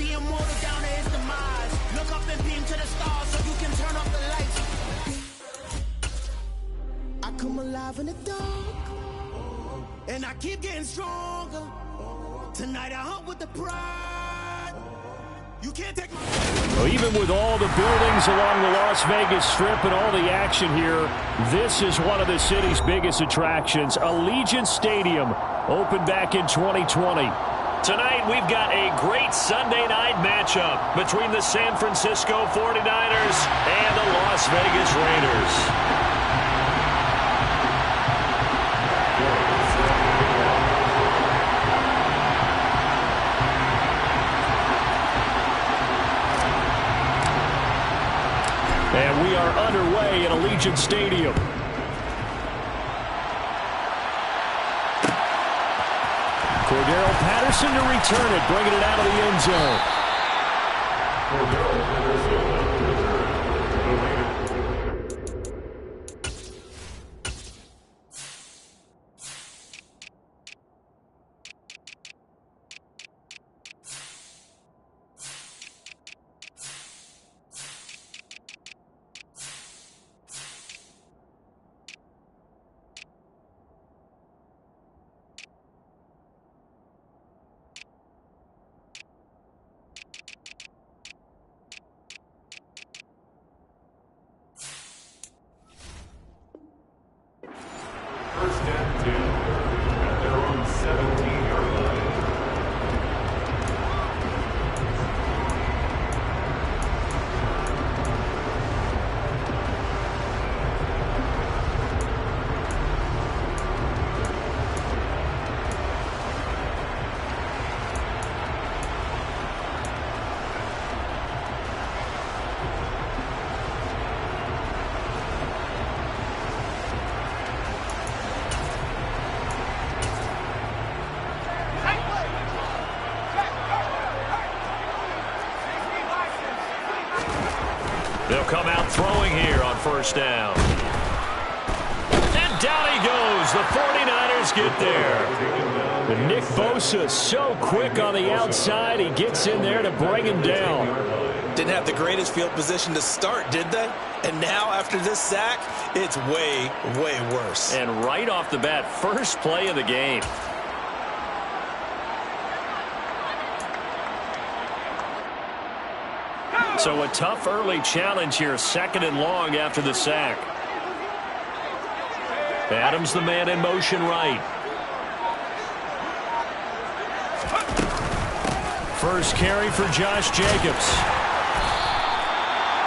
the immortal down to his demise. Look up and beam to the stars so you can turn off the lights. I come alive in the dark, and I keep getting stronger. Tonight I hunt with the pride. You can't take my... Well, even with all the buildings along the Las Vegas Strip and all the action here, this is one of the city's biggest attractions. Allegiant Stadium opened back in 2020. Tonight, we've got a great Sunday night matchup between the San Francisco 49ers and the Las Vegas Raiders. And we are underway at Allegiant Stadium. Cordero Patterson to return it, bringing it out of the end zone. Cordero Patterson. They'll come out throwing here on first down. And down he goes. The 49ers get there. And Nick Bosa so quick on the outside. He gets in there to bring him down. Didn't have the greatest field position to start, did they? And now after this sack, it's way, way worse. And right off the bat, first play of the game. So a tough early challenge here, 2nd and long after the sack. Adams the man in motion right. First carry for Josh Jacobs.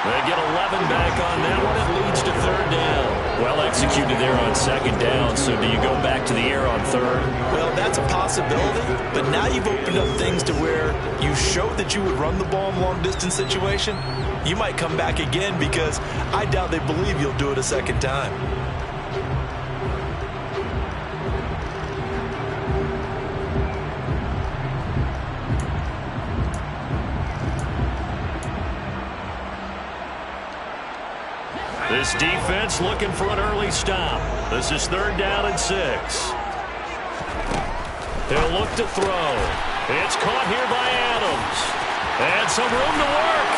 They get 11 back on that one. It leads to 3rd down. Well executed there on 2nd down. So do you go back to the air on 3rd? Well, that's a possibility. But now you've opened up things to where you showed that you would run the ball in long-distance situation. You might come back again because I doubt they believe you'll do it a 2nd time. This defense looking for an early stop. This is 3rd down and 6. He'll look to throw. It's caught here by Adams. And some room to work.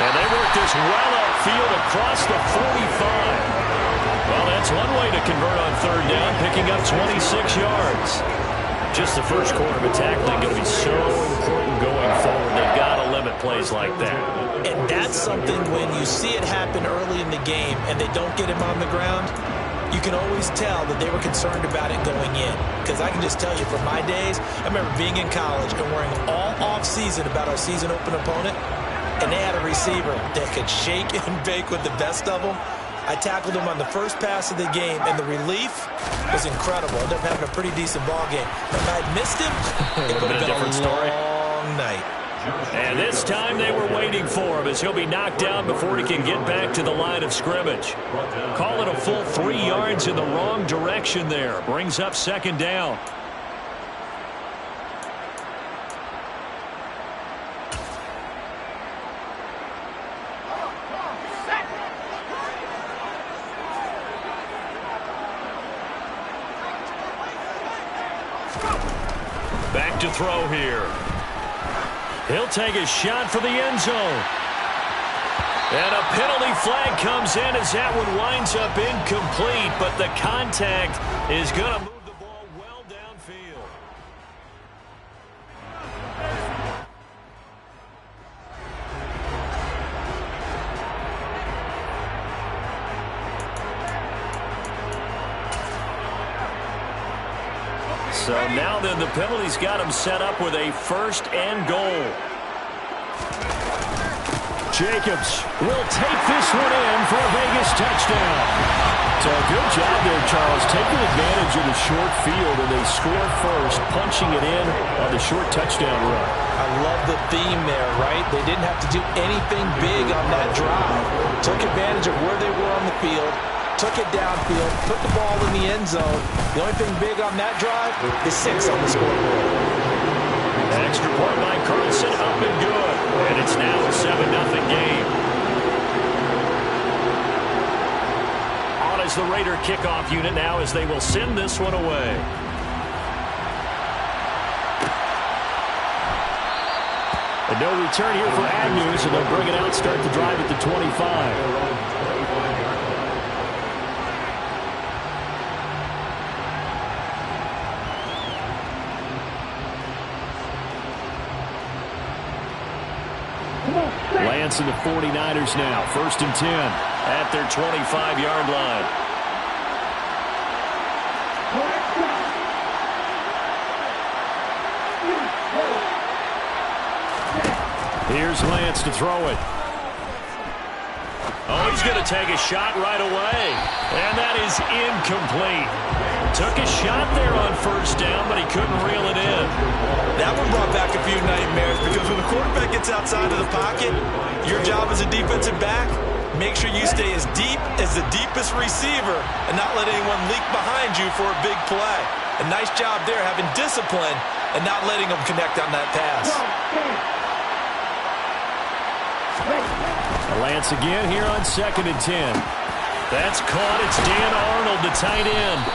And they work this well upfield across the 45. Well, that's one way to convert on 3rd down, picking up 26 yards. Just the first quarter of a tackling going to be so important going forward. They've got to limit plays like that. And that's something when you see it happen early in the game and they don't get him on the ground, you can always tell that they were concerned about it going in. Because I can just tell you from my days, I remember being in college and worrying all off-season about our season open opponent, and they had a receiver that could shake and bake with the best of them. I tackled him on the first pass of the game, and the relief was incredible. I ended up having a pretty decent ball game. If I had missed him, it would have been a long night. And this time they were waiting for him as he'll be knocked down before he can get back to the line of scrimmage. Call it a full 3 yards in the wrong direction there. Brings up 2nd down. Back to throw here. He'll take a shot for the end zone. And a penalty flag comes in as that one winds up incomplete, but the contact is going to move the ball well downfield. So now then, the penalty's got him set up with a 1st and goal. Jacobs will take this one in for a Vegas touchdown. So good job there, Charles, taking advantage of the short field, and they score first, punching it in on the short touchdown run. I love the theme there, right? They didn't have to do anything big on that drive. Took advantage of where they were on the field, took it downfield, put the ball in the end zone. The only thing big on that drive is 6 on the scoreboard. Extra point by Carlson, up and good. And it's now a 7-0 game. On is the Raider kickoff unit now as they will send this one away. And no return here for Agnew, so they'll bring it out, start the drive at the 25. Lance and the 49ers now. 1st and 10 at their 25-yard line. Here's Lance to throw it. Oh, he's going to take a shot right away. And that is incomplete. Took a shot there on 1st down, but he couldn't reel it in. That one brought back a few nightmares because when the quarterback gets outside of the pocket, your job as a defensive back, make sure you stay as deep as the deepest receiver and not let anyone leak behind you for a big play. A nice job there having discipline and not letting them connect on that pass. Lance again here on 2nd and 10. That's caught. It's Dan Arnold, the tight end.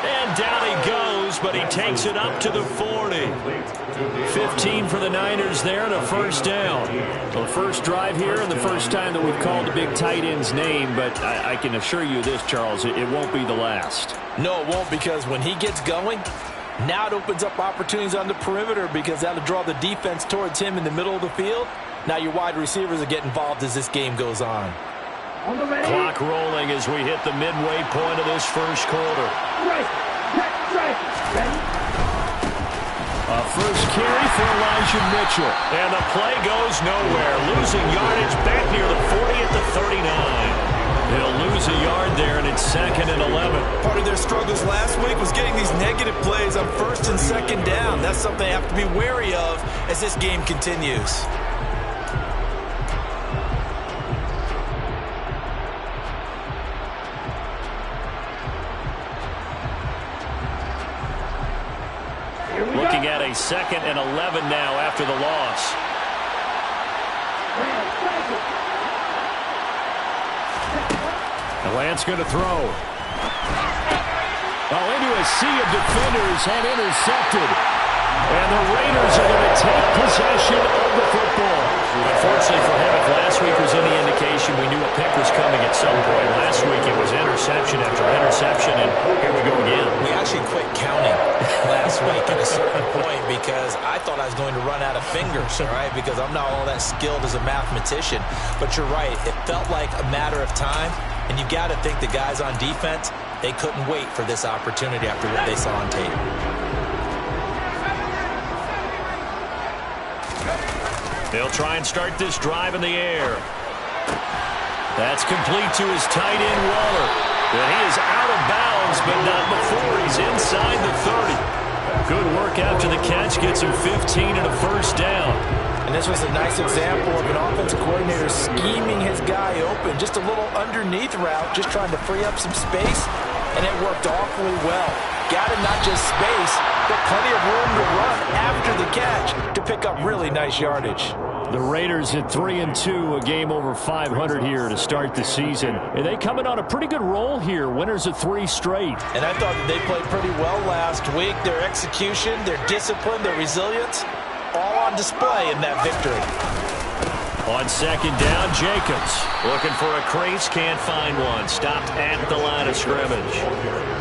And down he goes, but he takes it up to the 40. 15 for the Niners there and a 1st down. Well, the first drive here and the first time that we've called the big tight end's name, but I can assure you this, Charles, it won't be the last. No, it won't, because when he gets going, now it opens up opportunities on the perimeter because that'll draw the defense towards him in the middle of the field. Now your wide receivers will get involved as this game goes on. Clock rolling as we hit the midway point of this 1st quarter. A first carry for Elijah Mitchell. And the play goes nowhere. Losing yardage back near the 40 at the 39. They'll lose a yard there, and it's 2nd and 11. Part of their struggles last week was getting these negative plays on 1st and 2nd down. That's something they have to be wary of as this game continues. Looking at a 2nd and 11 now after the loss. Lance going to throw. Oh, into a sea of defenders and intercepted. And the Raiders are going to take possession of the football. Unfortunately for him, if last week was any indication, we knew a pick was coming at some point. Last week it was interception after interception, and here we go again. We actually quit counting last week at a certain point because I thought I was going to run out of fingers, all right, because I'm not all that skilled as a mathematician. But you're right, it felt like a matter of time, and you got to think the guys on defense, they couldn't wait for this opportunity after what they saw on tape. They'll try and start this drive in the air. That's complete to his tight end, Waller. And he is out of bounds, but not before he's inside the 30. Good work after the catch. Gets him 15 and a 1st down. And this was a nice example of an offensive coordinator scheming his guy open. Just a little underneath route, just trying to free up some space, and it worked awfully well. Got him not just space, but plenty of room to run after the catch to pick up really nice yardage. The Raiders at 3-2, a game over 500 here to start the season. And they coming on a pretty good roll here, winners of 3 straight. And I thought that they played pretty well last week. Their execution, their discipline, their resilience, all on display in that victory. On second down, Jacobs looking for a crease, can't find one. Stopped at the line of scrimmage.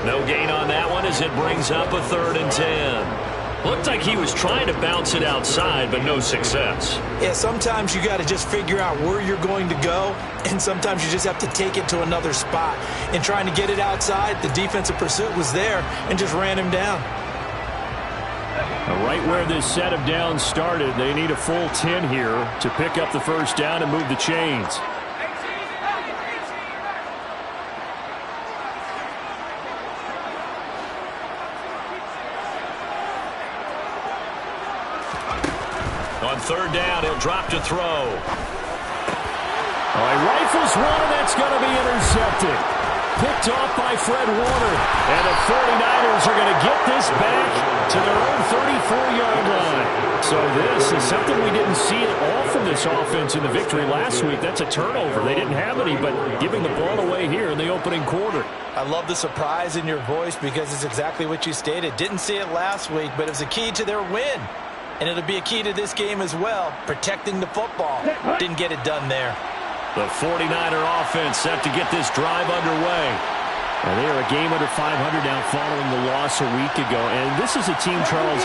No gain on that one as it brings up a 3rd and 10. Looked like he was trying to bounce it outside, but no success. Yeah, sometimes you got to just figure out where you're going to go, and sometimes you just have to take it to another spot. In trying to get it outside, the defensive pursuit was there and just ran him down. Right where this set of downs started, they need a full 10 here to pick up the first down and move the chains. On 3rd down, he'll drop to throw. All right, rifles one, and that's going to be intercepted. Picked off by Fred Warner. And the 49ers are going to get this back to their own 34-yard line. So this is something we didn't see at all from this offense in the victory last week. That's a turnover. They didn't have any, but giving the ball away here in the opening quarter. I love the surprise in your voice because it's exactly what you stated. Didn't see it last week, but it was a key to their win. And it'll be a key to this game as well, protecting the football. Didn't get it done there. The 49er offense set to get this drive underway. And they are a game under 500 now following the loss a week ago. And this is a team, Charles,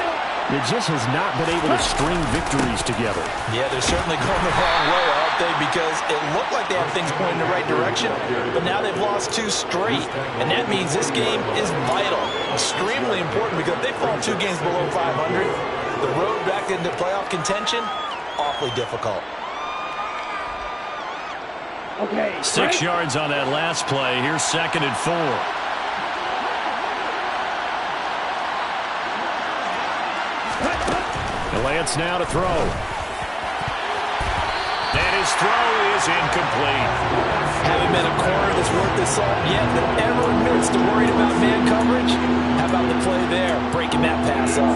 that just has not been able to string victories together. Yeah, they're certainly going the wrong way, aren't they? Because it looked like they had things pointing in the right direction, but now they've lost 2 straight. And that means this game is vital, extremely important, because if they fall 2 games below 500, the road back into playoff contention, awfully difficult. Okay. 6 yards on that last play. Here's 2nd and 4. And Lance now to throw. And his throw is incomplete. Haven't been a corner that's worth his salt yet that ever admits to worrying about man coverage. How about the play there, breaking that pass up?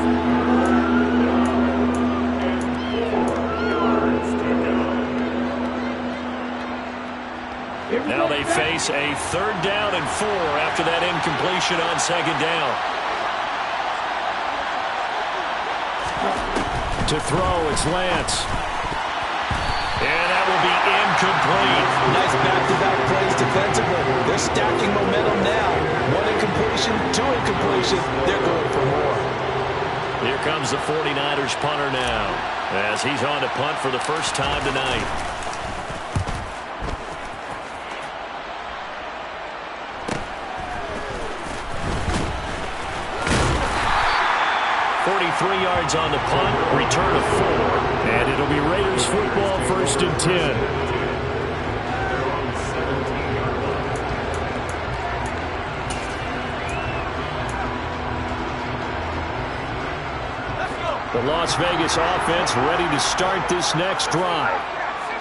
Now they face a 3rd down and 4 after that incompletion on 2nd down. To throw, it's Lance. And that will be incomplete. Nice back-to-back plays defensively. They're stacking momentum now. 1 incompletion, 2 incompletion. They're going for more. Here comes the 49ers punter now as he's on to punt for the first time tonight. 43 yards on the punt, return of 4. And it'll be Raiders football, 1st and 10. The Las Vegas offense ready to start this next drive.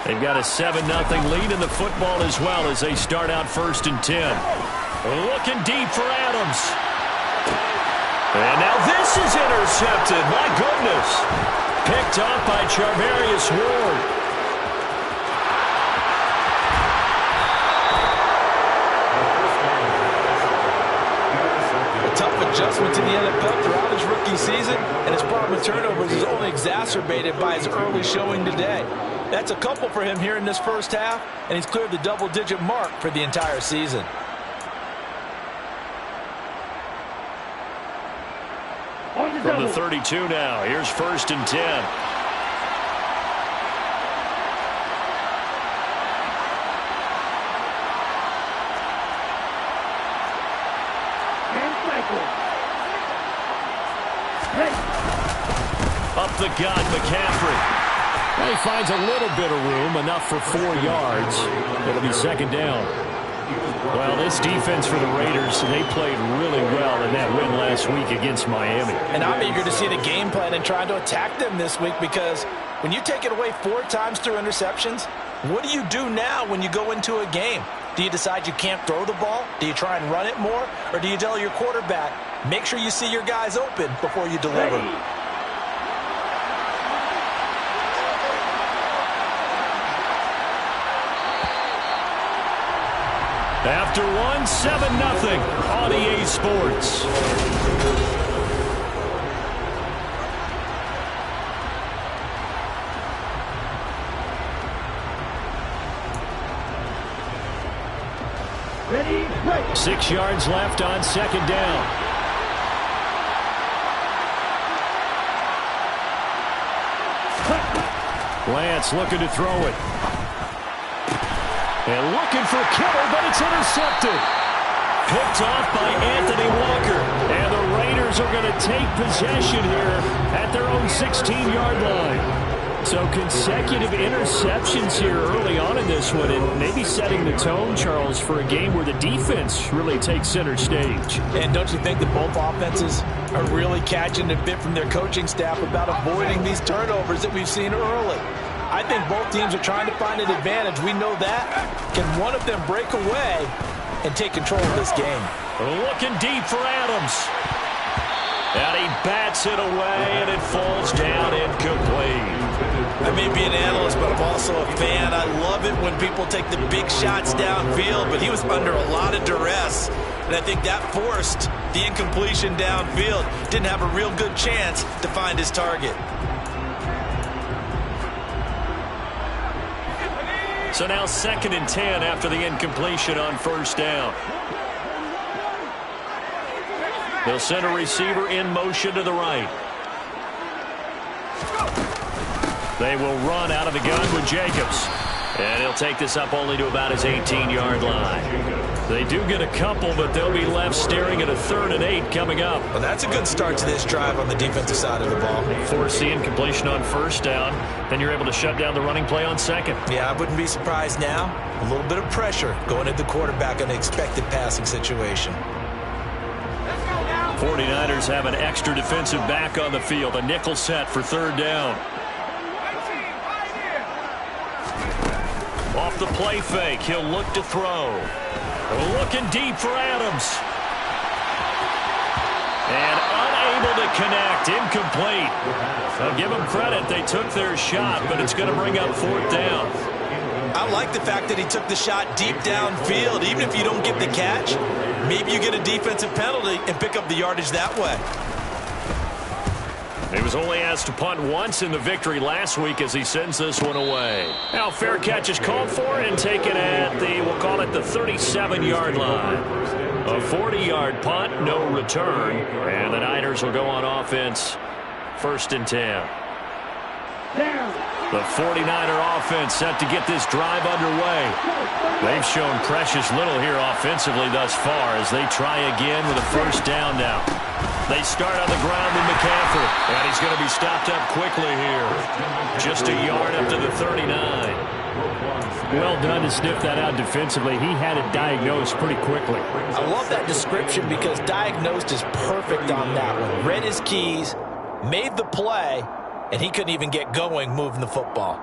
They've got a 7-0 lead in the football as well as they start out 1st and 10. Looking deep for Adams. And now this is intercepted. My goodness. Picked up by Charvarius Ward. A tough adjustment to the NFL throughout his rookie season, and his problem with turnovers is only exacerbated by his early showing today. That's a couple for him here in this first half, and he's cleared the double-digit mark for the entire season. From the 32 now, here's 1st and 10. Up the gut, McCaffrey. Well, he finds a little bit of room, enough for 4 yards. It'll be 2nd down. Well, this defense for the Raiders, they played really well in that win last week against Miami. And I'm eager to see the game plan and trying to attack them this week, because when you take it away 4 times through interceptions, what do you do now when you go into a game? Do you decide you can't throw the ball? Do you try and run it more? Or do you tell your quarterback, make sure you see your guys open before you deliver? After 7-0 on EA Sports. 6 yards left on second down. Lance looking to throw it. And looking for Kittle, but it's intercepted. Picked off by Anthony Walker. And the Raiders are going to take possession here at their own 16-yard line. So consecutive interceptions here early on in this one, and maybe setting the tone, Charles, for a game where the defense really takes center stage. And don't you think that both offenses are really catching a bit from their coaching staff about avoiding these turnovers that we've seen early? I think both teams are trying to find an advantage. We know that. Can one of them break away and take control of this game? Looking deep for Adams. And he bats it away, and it falls down incomplete. I may be an analyst, but I'm also a fan. I love it when people take the big shots downfield, but he was under a lot of duress. And I think that forced the incompletion downfield. Didn't have a real good chance to find his target. So now 2nd and 10 after the incompletion on first down. They'll send a receiver in motion to the right. They will run out of the gun with Jacobs. And he'll take this up only to about his 18-yard line. They do get a couple, but they'll be left staring at a 3rd and 8 coming up. Well, that's a good start to this drive on the defensive side of the ball. Force the incompletion on first down. Then you're able to shut down the running play on second. Yeah, I wouldn't be surprised now. A little bit of pressure going at the quarterback in an expected passing situation. 49ers have an extra defensive back on the field. A nickel set for 3rd down. Off the play fake, he'll look to throw. Looking deep for Adams. And unable to connect, incomplete. I'll give them credit, they took their shot, but it's going to bring up 4th down. I like the fact that he took the shot deep downfield. Even if you don't get the catch, maybe you get a defensive penalty and pick up the yardage that way. He was only asked to punt once in the victory last week as he sends this one away. Now fair catch is called for and taken at the, we'll call it the 37-yard line. A 40-yard punt, no return. And the Niners will go on offense, 1st and 10. The 49er offense set to get this drive underway. They've shown precious little here offensively thus far as they try again with a 1st down now. They start on the ground with McCaffrey, and he's going to be stopped up quickly here. Just a yard up to the 39. Well done to sniff that out defensively. He had it diagnosed pretty quickly. I love that description because diagnosed is perfect on that one. Read his keys, made the play, and he couldn't even get going moving the football.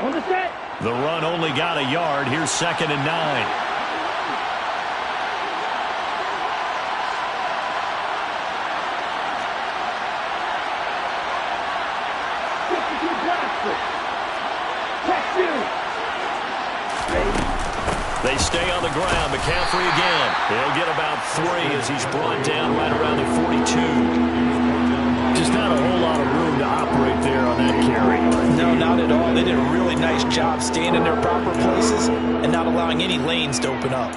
On the set. The run only got a yard. Here's 2nd and 9. They stay on the ground. McCaffrey again. They'll get about 3 as he's brought down right around the 42. Just not a whole lot of room to operate there on that carry. No, not at all. They did a really nice job staying in their proper places and not allowing any lanes to open up.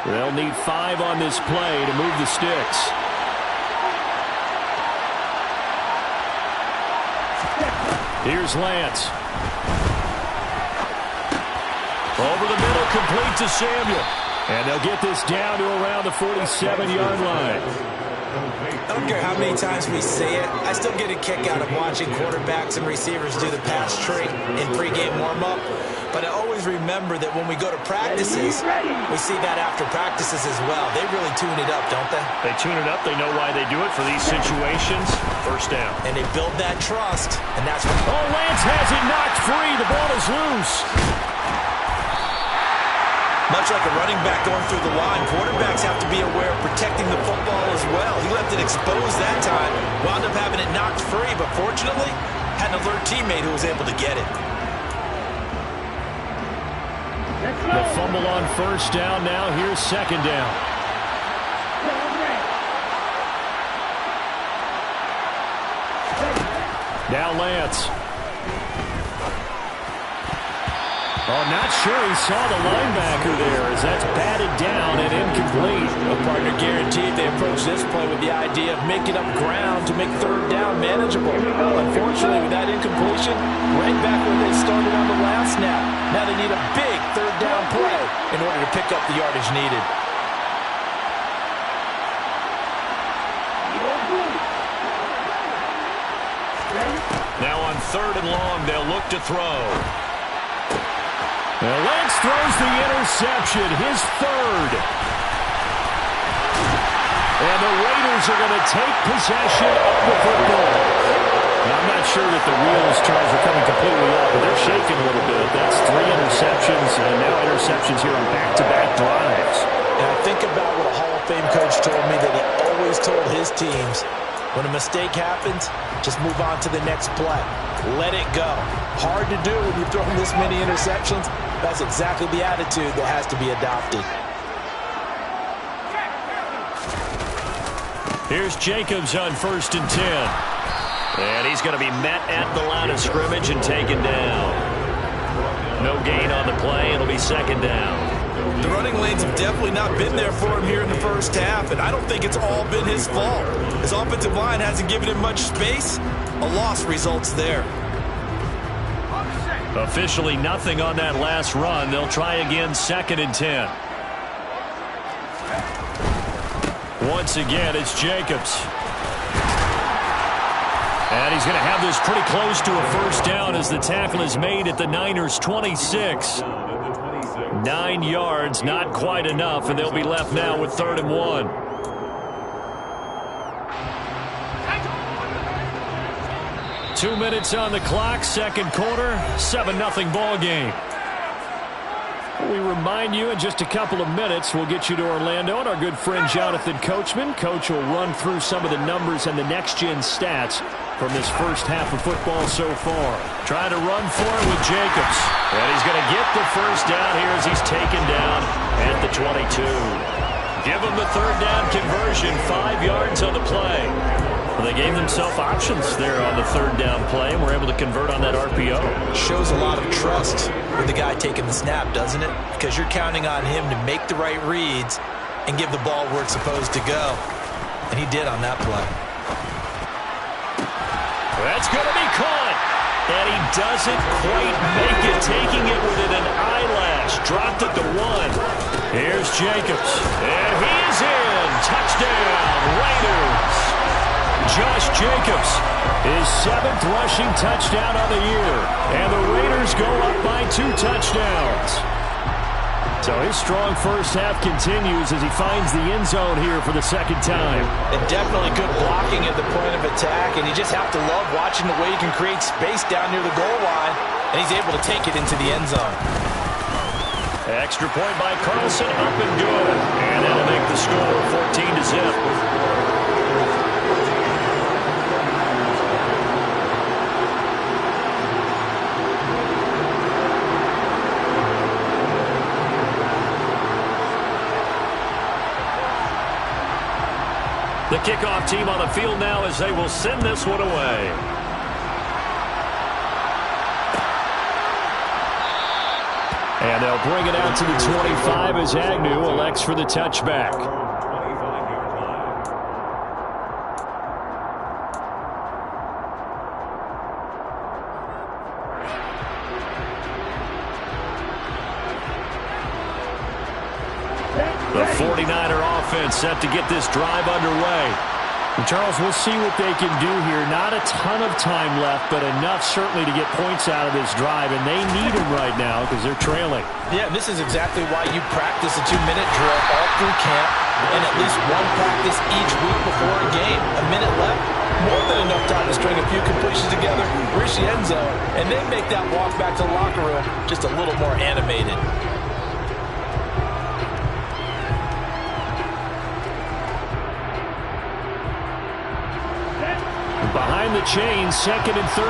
They'll need 5 on this play to move the sticks. Here's Lance. Over the middle, complete to Samuel. And they'll get this down to around the 47-yard line. I don't care how many times we say it, I still get a kick out of watching quarterbacks and receivers do the pass trick in pregame warm-up. But I always remember that when we go to practices, we see that after practices as well. They really tune it up, don't they? They tune it up. They know why they do it for these situations. 1st down. And they build that trust, and that's what... Oh, Lance has it knocked free. The ball is loose. Much like a running back going through the line, quarterbacks have to be aware of protecting the football as well. He left it exposed that time, wound up having it knocked free, but fortunately, had an alert teammate who was able to get it. The fumble on first down. Now here's second down. Now Lance. Oh, not sure he saw the linebacker there as that's batted down and incomplete. A partner guaranteed they approach this play with the idea of making up ground to make third down manageable. Unfortunately, with that incompletion, right back where they started on the last snap. Now they need a big third down play in order to pick up the yardage needed. Now on third and long, they'll look to throw. Well, Lance throws the interception, his third. And the Raiders are going to take possession of the football. Now, I'm not sure that the wheels, Charles, are coming completely off, but they're shaking a little bit. That's 3 interceptions, and now interceptions here on back-to-back drives. Now think about what a Hall of Fame coach told me that he always told his teams. When a mistake happens, just move on to the next play. Let it go. Hard to do when you've thrown this many interceptions. That's exactly the attitude that has to be adopted. Here's Jacobs on 1st and 10. And he's going to be met at the line of scrimmage and taken down. No gain on the play. It'll be second down. The running lanes have definitely not been there for him here in the first half, and I don't think it's all been his fault. His offensive line hasn't given him much space. A loss results there. Officially nothing on that last run. They'll try again 2nd and 10. Once again, it's Jacobs. And he's going to have this pretty close to a first down as the tackle is made at the Niners' 26. 9 yards, not quite enough, and they'll be left now with 3rd and 1. Two minutes on the clock, second quarter, 7-0 ball game. We remind you in just a couple of minutes, we'll get you to Orlando and our good friend Jonathan Coachman. Coach will run through some of the numbers and the next-gen stats from this first half of football so far. Trying to run for it with Jacobs. And he's going to get the first down here as he's taken down at the 22. Give him the third down conversion, 5 yards on the play. Well, they gave themselves options there on the third down play and were able to convert on that RPO. Shows a lot of trust with the guy taking the snap, doesn't it? Because you're counting on him to make the right reads and give the ball where it's supposed to go. And he did on that play. That's going to be caught. And he doesn't quite make it, taking it within an eyelash. Dropped it to 1. Here's Jacobs. And he is in. Touchdown, Raiders. Josh Jacobs, his 7th rushing touchdown of the year. And the Raiders go up by 2 touchdowns. So his strong first half continues as he finds the end zone here for the second time. And definitely good blocking at the point of attack, and you just have to love watching the way he can create space down near the goal line, and he's able to take it into the end zone. Extra point by Carlson, up and good. And that'll make the score 14-0. The kickoff team on the field now as they will send this one away. And they'll bring it out to the 25 as Agnew elects for the touchback. The 49er offense set to get this drive underway. And Charles, we'll see what they can do here. Not a ton of time left, but enough certainly to get points out of this drive, and they need them right now because they're trailing. Yeah, this is exactly why you practice a 2-minute drill all through camp and at least one practice each week before a game. A minute left, more than enough time to string a few completions together, reach the end zone, and then make that walk back to the locker room just a little more animated. Behind turn the chain, 2nd and 13.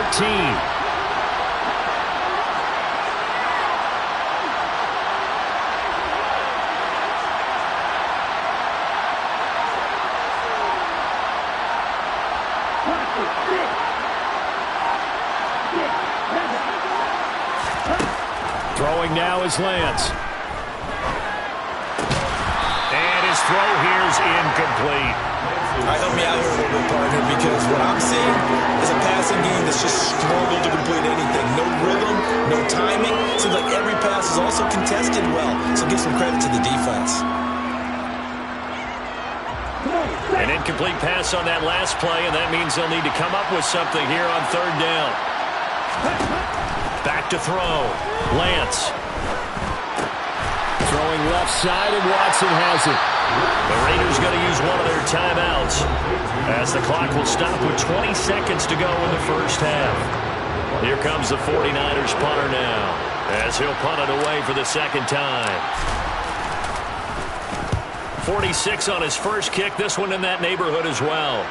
Throwing now is Lance. And his throw here is incomplete. Help me out here a little bit, partner, because what I'm seeing is a passing game that's just struggled to complete anything. No rhythm, no timing. Seems like every pass is also contested well, so give some credit to the defense. An incomplete pass on that last play, and that means they'll need to come up with something here on 3rd down. Back to throw. Lance. Throwing left side, and Watson has it. The Raiders going to use one of their timeouts as the clock will stop with 20 seconds to go in the first half. Here comes the 49ers punter now as he'll punt it away for the 2nd time. 46 on his first kick. This one in that neighborhood as well.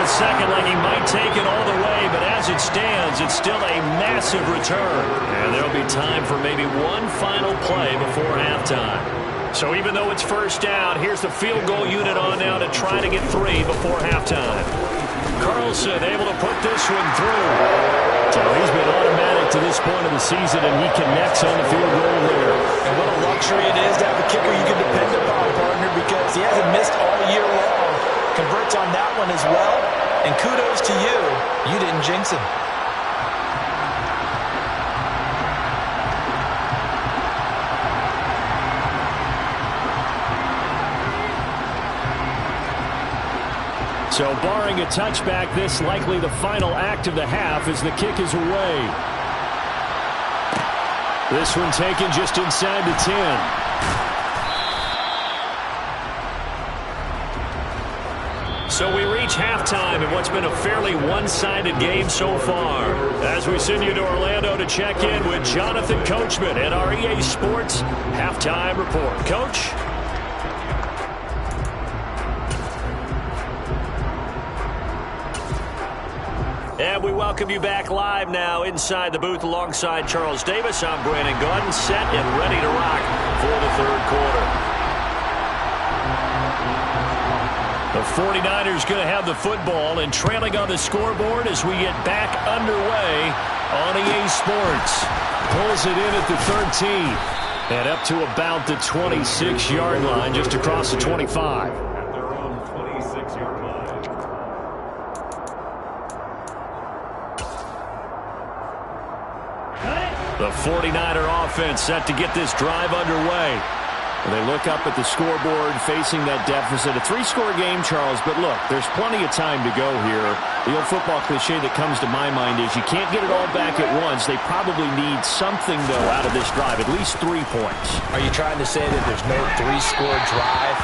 Second, like he might take it all the way, but as it stands, it's still a massive return. And there'll be time for maybe one final play before halftime. So even though it's first down, here's the field goal unit on now to try to get 3 before halftime. Carlson able to put this one through. So he's been automatic to this point of the season, and he connects on the field goal there. And what a luxury it is to have a kicker you can depend upon, partner, because he hasn't missed all year long. Converts on that one as well. And kudos to you. You didn't jinx him. So barring a touchback, this likely the final act of the half as the kick is away. This one taken just inside the 10. So we reach halftime in what's been a fairly one-sided game so far. As we send you to Orlando to check in with Jonathan Coachman at our EA Sports Halftime Report. Coach? And we welcome you back live now inside the booth alongside Charles Davis. I'm Brandon Gaudin, set and ready to rock for the 3rd quarter. The 49ers going to have the football and trailing on the scoreboard as we get back underway on EA Sports. Pulls it in at the 13 and up to about the 26-yard line, just across the 25. At their own 26-yard line. The 49er offense set to get this drive underway. They look up at the scoreboard facing that deficit. A 3-score game, Charles, but look, there's plenty of time to go here. The old football cliche that comes to my mind is you can't get it all back at once. They probably need something, though, out of this drive, at least 3 points. Are you trying to say that there's no 3-score drive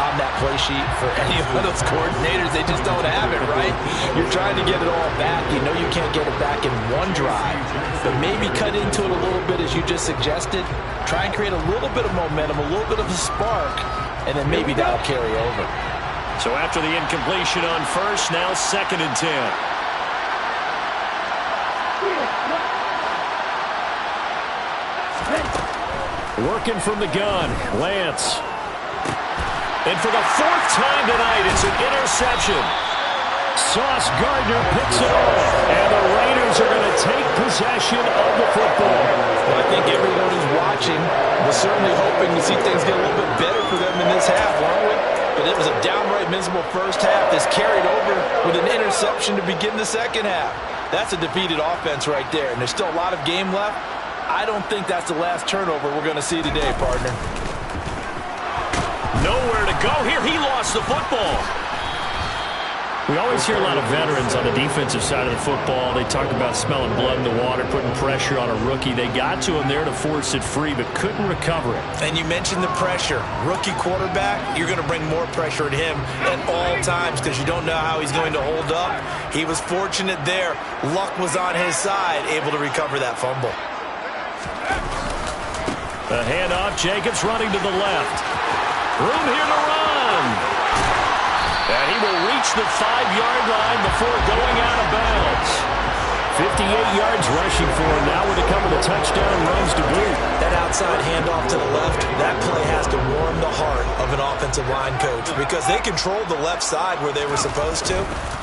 on that play sheet for any of those coordinators? They just don't have it, right? You're trying to get it all back. You know you can't get it back in one drive, but maybe cut into it a little bit as you just suggested. Try and create a little bit of momentum, a little bit of a spark, and then maybe that'll carry over. So after the incompletion on first, now 2nd and 10. Working from the gun, Lance. And for the 4th time tonight, it's an interception. Sauce Gardner picks it off, and the Raiders are going to take possession of the football. Well, I think everyone who's watching was certainly hoping to see things get a little bit better for them in this half, weren't we? But it was a downright miserable first half that's carried over with an interception to begin the second half. That's a defeated offense right there, and there's still a lot of game left. I don't think that's the last turnover we're going to see today, partner. Nowhere to go here. He lost the football. We always hear a lot of veterans on the defensive side of the football. They talk about smelling blood in the water, putting pressure on a rookie. They got to him there to force it free, but couldn't recover it. And you mentioned the pressure. Rookie quarterback, you're going to bring more pressure at him at all times because you don't know how he's going to hold up. He was fortunate there. Luck was on his side, able to recover that fumble. The handoff, Jacobs running to the left. Room here to run. And he will reach the 5-yard line before going out of bounds. 58 yards rushing for him now with a couple of touchdown runs to boot. That outside handoff to the left, that play has to warm the heart of an offensive line coach because they controlled the left side where they were supposed to.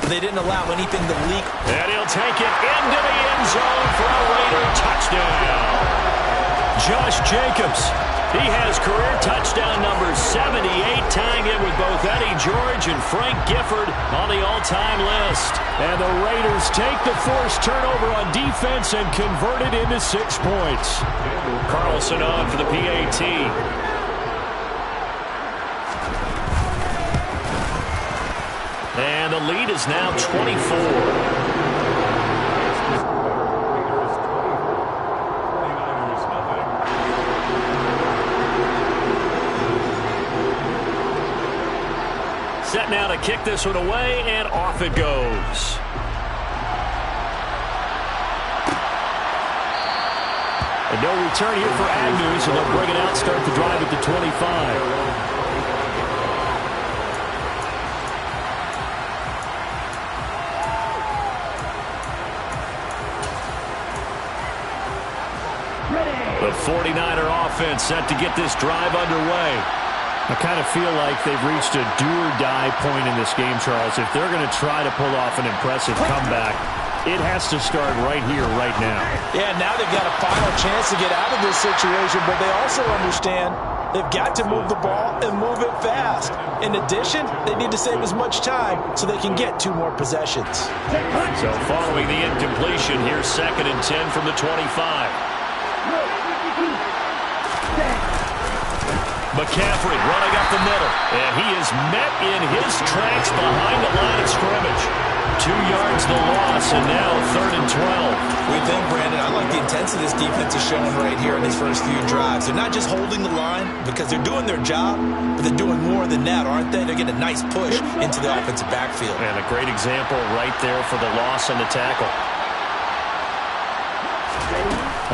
They didn't allow anything to leak. And he'll take it into the end zone for a Raider touchdown. Josh Jacobs, he has career touchdown number 78, tying it with both Eddie George and Frank Gifford on the all-time list. And the Raiders take the forced turnover on defense and convert it into 6 points. Carlson on for the PAT. And the lead is now 24. Set now to kick this one away, and off it goes. And no return here for Agnew, so they'll bring it out, start the drive at the 25. The 49er offense set to get this drive underway. I kind of feel like they've reached a do-or-die point in this game, Charles. If they're going to try to pull off an impressive comeback, it has to start right here, right now. Yeah, now they've got a final chance to get out of this situation, but they also understand they've got to move the ball and move it fast. In addition, they need to save as much time so they can get 2 more possessions. So following the incompletion, here's 2nd and 10 from the 25. McCaffrey running up the middle, and he is met in his tracks behind the line of scrimmage. 2 yards the loss, and now 3rd and 12. We think, Brandon, I like the intensity this defense is showing right here in these first few drives. They're not just holding the line because they're doing their job, but they're doing more than that, aren't they? They're getting a nice push into the offensive backfield. And a great example right there for the loss on the tackle.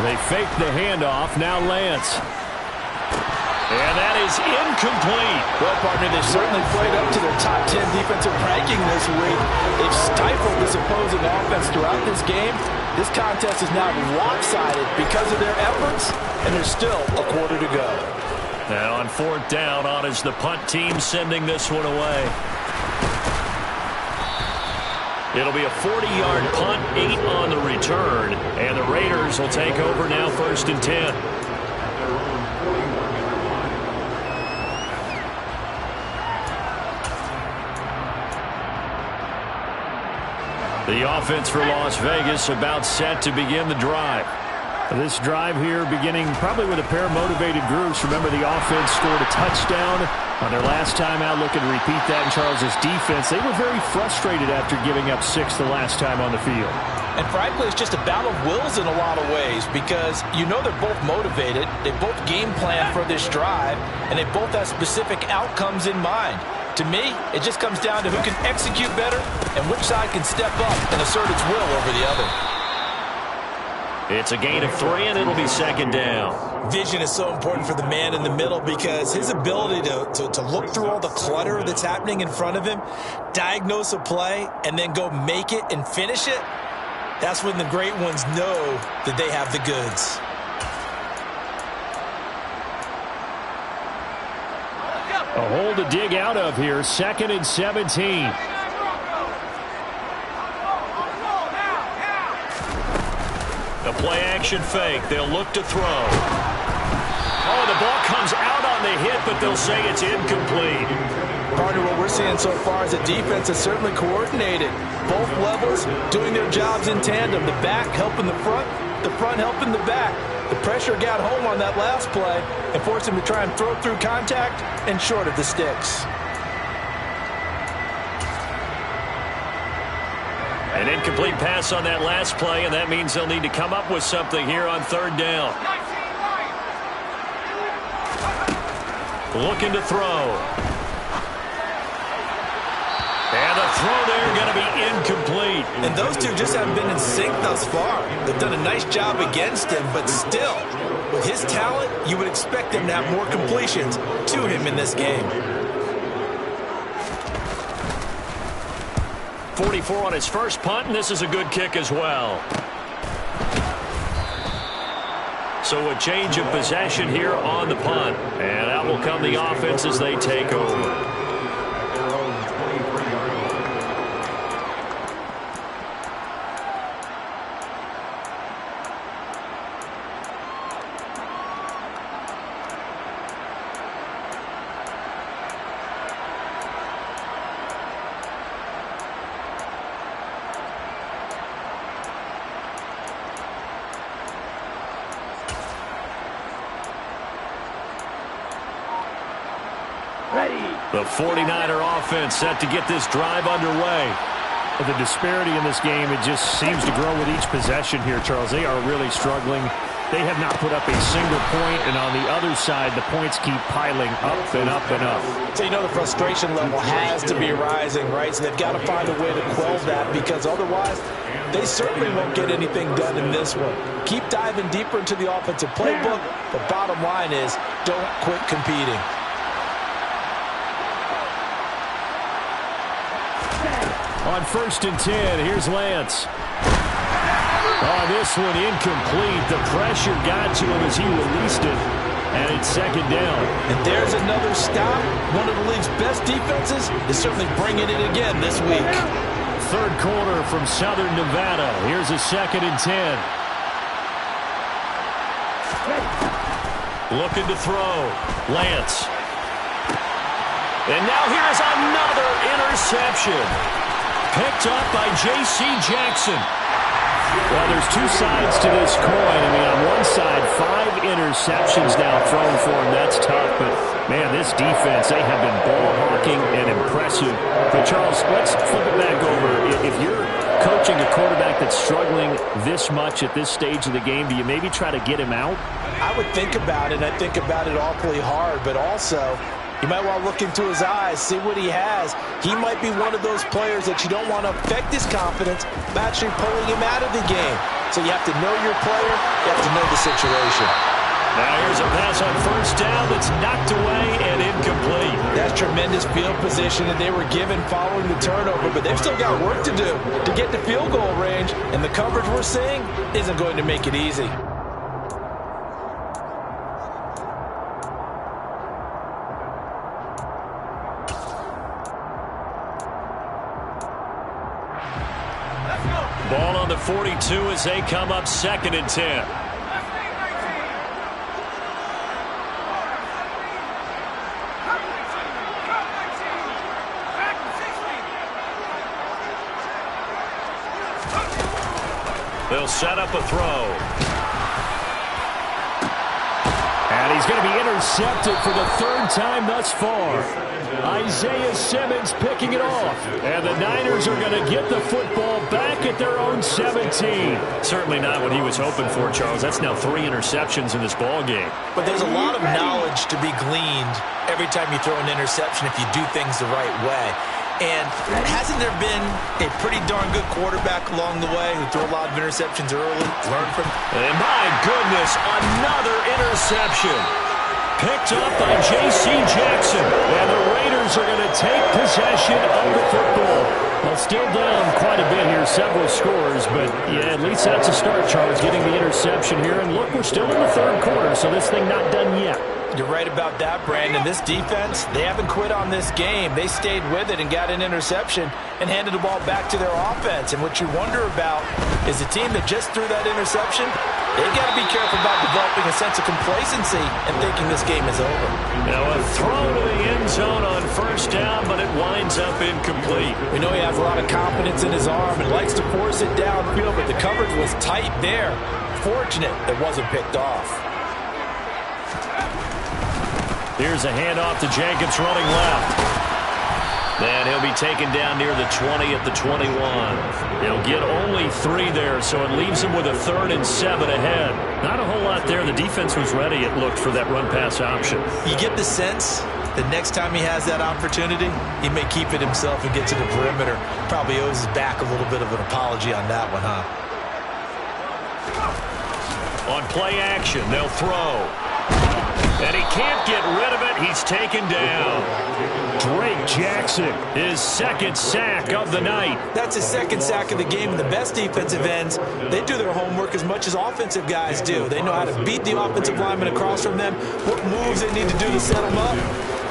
And they fake the handoff, now Lance. And that is incomplete. Well, partner, they've certainly played up to their top 10 defensive ranking this week. They've stifled this opposing offense throughout this game. This contest is now lopsided because of their efforts, and there's still a quarter to go. Now on 4th down, on is the punt team sending this one away. It'll be a 40-yard punt, 8 on the return, and the Raiders will take over now 1st and 10. The offense for Las Vegas about set to begin the drive. This drive here beginning probably with a pair of motivated groups. Remember, the offense scored a touchdown on their last time out. Looking to repeat that in Charles's defense. They were very frustrated after giving up 6 the last time on the field. And frankly, it's just a battle of wills in a lot of ways because you know they're both motivated. They both game plan for this drive, and they both have specific outcomes in mind. To me, it just comes down to who can execute better and which side can step up and assert its will over the other. It's a gain of 3, and it'll be 2nd down. Vision is so important for the man in the middle because his ability to look through all the clutter that's happening in front of him, diagnose a play, and then go make it and finish it, that's when the great ones know that they have the goods. A hole to dig out of here. 2nd and 17. The play-action fake. They'll look to throw. Oh, the ball comes out on the hit, but they'll say it's incomplete. Partner, what we're seeing so far is a defense that's certainly coordinated. Both levels doing their jobs in tandem. The back helping the front helping the back. The pressure got home on that last play and forced him to try and throw through contact and short of the sticks. An incomplete pass on that last play, and that means they'll need to come up with something here on 3rd down. Looking to throw. And the throw there going to be incomplete. incomplete. And those two just haven't been in sync thus far. They've done a nice job against him, but still, with his talent, you would expect him to have more completions to him in this game. 44 on his first punt, and this is a good kick as well. So a change of possession here on the punt. And out will come the offense as they take over. The 49er offense set to get this drive underway. The disparity in this game, it just seems to grow with each possession here, Charles. They are really struggling. They have not put up a single point, and on the other side, the points keep piling up and up and up. So you know the frustration level has to be rising, right? So they've got to find a way to quell that, because otherwise they certainly won't get anything done in this one. Keep diving deeper into the offensive playbook. The bottom line is don't quit competing. On 1st and 10, here's Lance. On this one, incomplete. The pressure got to him as he released it, and it's 2nd down. And there's another stop. One of the league's best defenses is certainly bringing it again this week. 3rd quarter from Southern Nevada. Here's a 2nd and 10. Looking to throw. Lance. And now here's another interception. Picked up by J.C. Jackson. Well, there's two sides to this coin. I mean, on one side, 5 interceptions now thrown for him. That's tough, but, man, this defense, they have been ball-hawking and impressive. But, Charles, let's flip it back over. If you're coaching a quarterback that's struggling this much at this stage of the game, do you maybe try to get him out? I would think about it, and I think about it awfully hard, but also you might want to look into his eyes, see what he has. He might be one of those players that you don't want to affect his confidence by actually pulling him out of the game. So you have to know your player. You have to know the situation. Now here's a pass on 1st down that's knocked away and incomplete. That's tremendous field position that they were given following the turnover, but they've still got work to do to get to field goal range, and the coverage we're seeing isn't going to make it easy. Ball on the 42 as they come up 2nd and 10. They'll set up a throw. And he's going to be intercepted for the 3rd time thus far. Isaiah Simmons picking it off. And the Niners are going to get the football back at their own 17. Certainly not what he was hoping for, Charles. That's now 3 interceptions in this ball game. But there's a lot of knowledge to be gleaned every time you throw an interception if you do things the right way. And hasn't there been a pretty darn good quarterback along the way who threw a lot of interceptions early? Learn from. And my goodness, another interception. Picked up by J.C. Jackson. And the Raiders are going to take possession of the football. Well, still down quite a bit here, several scores, but yeah, at least that's a start, Charles, getting the interception here. And look, we're still in the 3rd quarter, so this thing not done yet. You're right about that, Brandon. This defense, they haven't quit on this game. They stayed with it and got an interception and handed the ball back to their offense. And what you wonder about is the team that just threw that interception, they've got to be careful about developing a sense of complacency and thinking this game is over. Now a throw to the end zone on 1st down, but it winds up incomplete. We know he has a lot of confidence in his arm and likes to force it downfield, but the coverage was tight there. Fortunate it wasn't picked off. Here's a handoff to Jenkins running left. And he'll be taken down near the 20 at the 21. He'll get only 3 there, so it leaves him with a 3rd and 7 ahead. Not a whole lot there. The defense was ready, it looked, for that run-pass option. You get the sense the next time he has that opportunity, he may keep it himself and get to the perimeter. Probably owes his back a little bit of an apology on that one, huh? On play action, they'll throw. And he can't get rid of it. He's taken down. Drake Jackson, his second sack of the night. That's his second sack of the game, and the best defensive ends, they do their homework as much as offensive guys do. They know how to beat the offensive lineman across from them, what moves they need to do to set them up.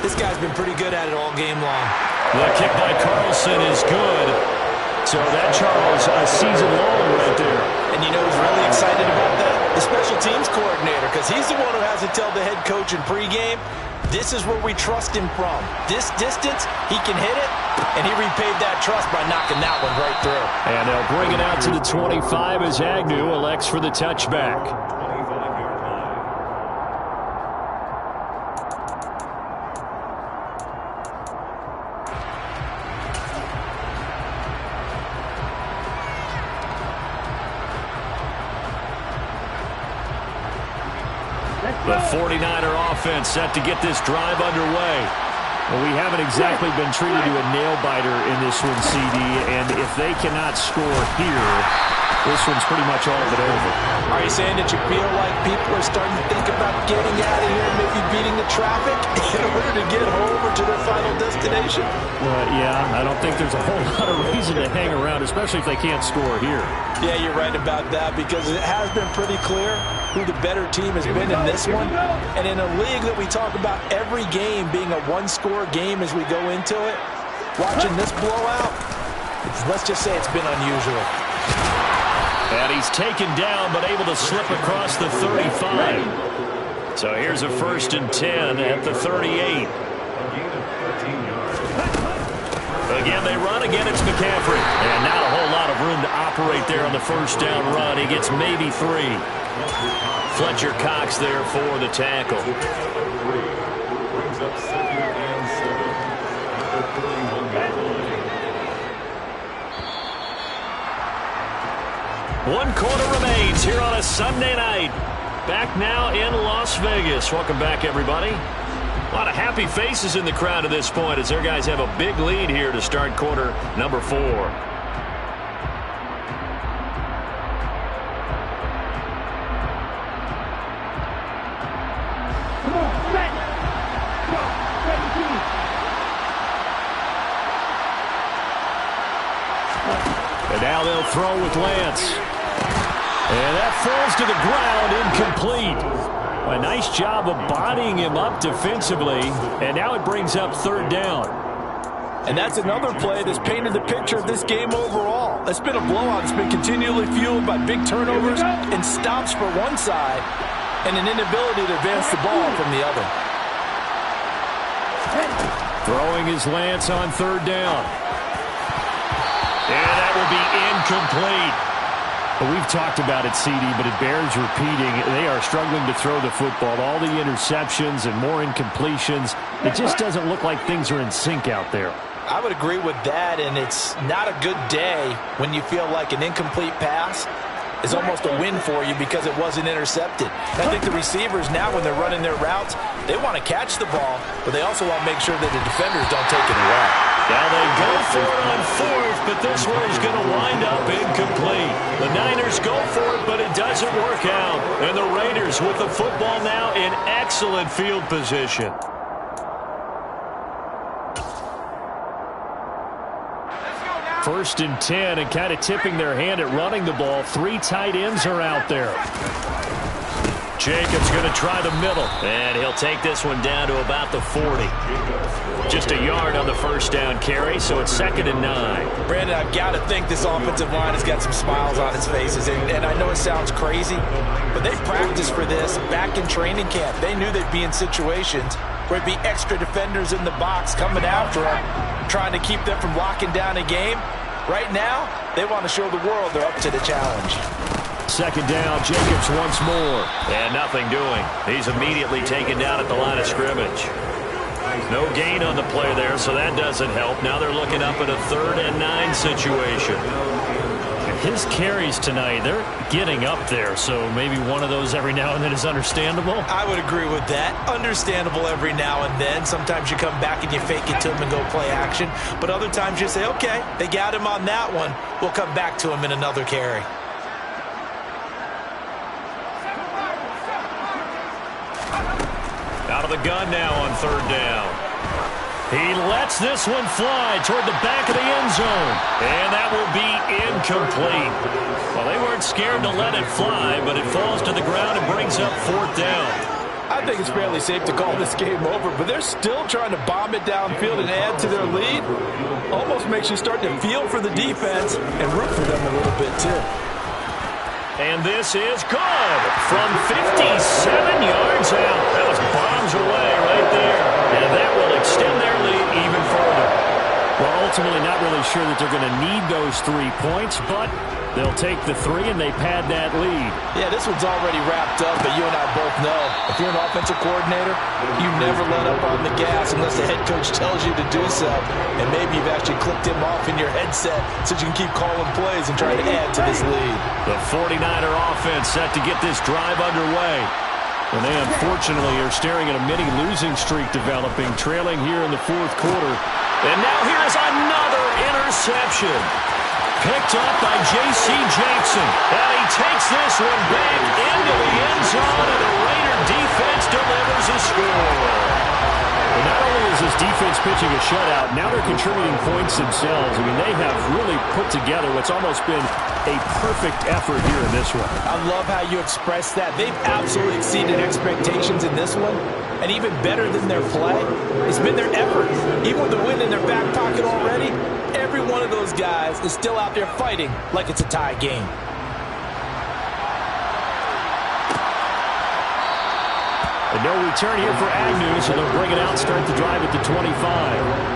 This guy's been pretty good at it all game long. The kick by Carlson is good. So that, Charles, a season long right there. And you know who's really excited about that? The special teams coordinator, because he's the one who has to tell the head coach in pregame, this is where we trust him from. This distance, he can hit it, and he repaid that trust by knocking that one right through. And they'll bring it out to the 25 as Agnew elects for the touchback. The 49er offense set to get this drive underway. Well, we haven't exactly been treated to a nail-biter in this one, CD, and if they cannot score here, this one's pretty much all but over. Are you saying that you feel like people are starting to think about getting out of here and maybe beating the traffic in order to get home or to their final destination? Yeah, I don't think there's a whole lot of reason to hang around, especially if they can't score here. Yeah, you're right about that, because it has been pretty clear who the better team has been in this one. And in a league that we talk about every game being a one-score game as we go into it, watching this blowout, let's just say it's been unusual. And he's taken down, but able to slip across the 35. So here's a 1st and 10 at the 38. Again, they run. Again, it's McCaffrey. And not a whole lot of room to operate there on the first down run. He gets maybe 3. Fletcher Cox there for the tackle. One quarter remains here on a Sunday night. Back now in Las Vegas. Welcome back, everybody. A lot of happy faces in the crowd at this point as their guys have a big lead here to start quarter number 4. And now they'll throw with Lance. And that falls to the ground, incomplete. A nice job of bodying him up defensively, and now it brings up 3rd down. And that's another play that's painted the picture of this game overall. It's been a blowout. It's been continually fueled by big turnovers and stops for one side and an inability to advance the ball from the other. Throwing his Lance on 3rd down. And that will be incomplete. We've talked about it, CD, but it bears repeating. They are struggling to throw the football. All the interceptions and more incompletions. It just doesn't look like things are in sync out there. I would agree with that, and it's not a good day when you feel like an incomplete pass is almost a win for you because it wasn't intercepted. I think the receivers now, when they're running their routes, they want to catch the ball, but they also want to make sure that the defenders don't take it away. Now they go for it on 4th, but this one is going to wind up incomplete. The Niners go for it, but it doesn't work out. And the Raiders with the football now in excellent field position. First and 10, and kind of tipping their hand at running the ball. 3 tight ends are out there. Jacobs going to try the middle, and he'll take this one down to about the 40. Just a yard on the first down carry, so it's 2nd and 9. Brandon, I've got to think this offensive line has got some smiles on its faces, and I know it sounds crazy, but they practiced for this back in training camp. They knew they'd be in situations where it'd be extra defenders in the box coming after them, trying to keep them from locking down a game. Right now, they want to show the world they're up to the challenge. 2nd down, Jacobs once more. And nothing doing. He's immediately taken down at the line of scrimmage. No gain on the play there, so that doesn't help. Now they're looking up at a 3rd and 9 situation. His carries tonight, they're getting up there, so maybe one of those every now and then is understandable. I would agree with that. Understandable every now and then. Sometimes you come back and you fake it to him and go play action. But other times you say, okay, they got him on that one. We'll come back to him in another carry. Out of the gun now on third down. He lets this one fly toward the back of the end zone. And that will be incomplete. Well, they weren't scared to let it fly, but it falls to the ground and brings up fourth down. I think it's fairly safe to call this game over, but they're still trying to bomb it downfield and add to their lead. Almost makes you start to feel for the defense and root for them a little bit, too. And this is good from 57 yards out. That was bombs away right there. And that will extend their lead even further. Well, ultimately not really sure that they're going to need those 3 points, but they'll take the 3 and they pad that lead. Yeah, this one's already wrapped up, but you and I both know if you're an offensive coordinator, you never let up on the gas unless the head coach tells you to do so. And maybe you've actually clicked him off in your headset so you can keep calling plays and trying to add to this lead. The 49er offense set to get this drive underway. And they unfortunately are staring at a mini losing streak developing, trailing here in the fourth quarter. And now here's another interception. Picked up by J.C. Jackson. And he takes this one back into the end zone, and the Raider defense delivers a score. And not only is this defense pitching a shutout, now they're contributing points themselves. I mean, they have really put together what's almost been a perfect effort here in this one. I love how you express that. They've absolutely exceeded expectations in this one. And even better than their play, it's been their effort. Even with the win in their back pocket already, every one of those guys is still out there fighting like it's a tie game. And no return here for Agnew, so they'll bring it out, start the drive at the 25.